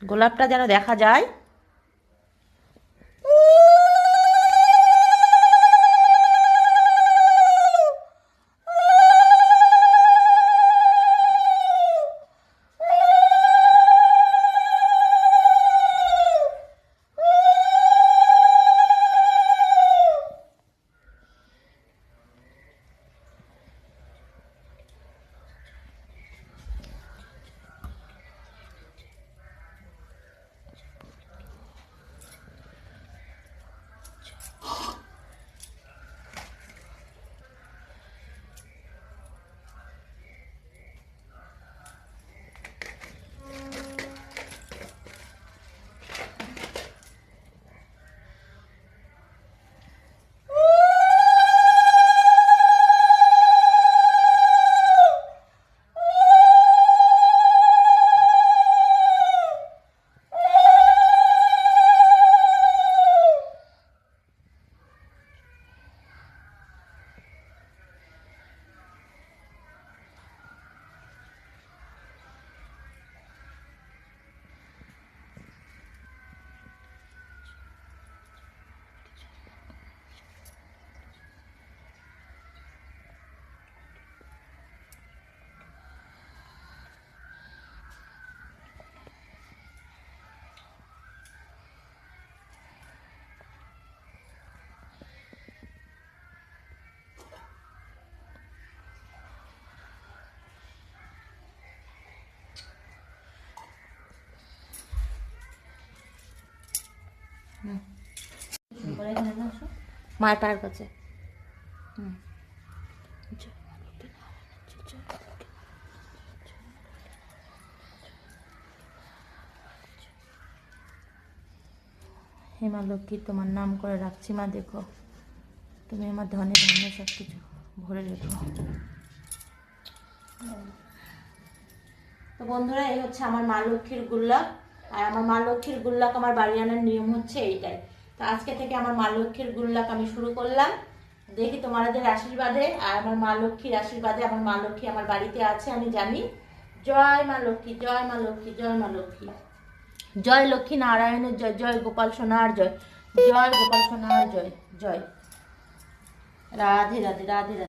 গোলাপটা যেন দেখা যায়। মায়ের পায়ের কাছে। হে মা লক্ষ্মী, তোমার নাম করে রাখছি মা, দেখো তুমি আমার ধনে ধান্যে সব কিছু ভরে রেখো। তো বন্ধুরা, এই হচ্ছে আমার মা লক্ষ্মীর গুল্লাক। আর আমার মা লক্ষ্মীর গুল্লাক আমার বাড়ি আনার নিয়ম হচ্ছে এইটাই। তো আজকে থেকে আমার মা লক্ষ্মীর গুল্লাক আমি শুরু করলাম। দেখি তোমাদের আশীর্বাদে আর আমার মা লক্ষ্মীর আশীর্বাদে আমার মা লক্ষ্মী আমার বাড়িতে আছে, আমি জানি। জয় মা লক্ষ্মী, জয় মা লক্ষ্মী, জয় মা লক্ষ্মী, জয় লক্ষ্মী নারায়ণের জয়, জয় গোপাল সোনার জয়, জয় গোপাল সোনার জয়, জয়। রাধে রাধে, রাধে রাধে।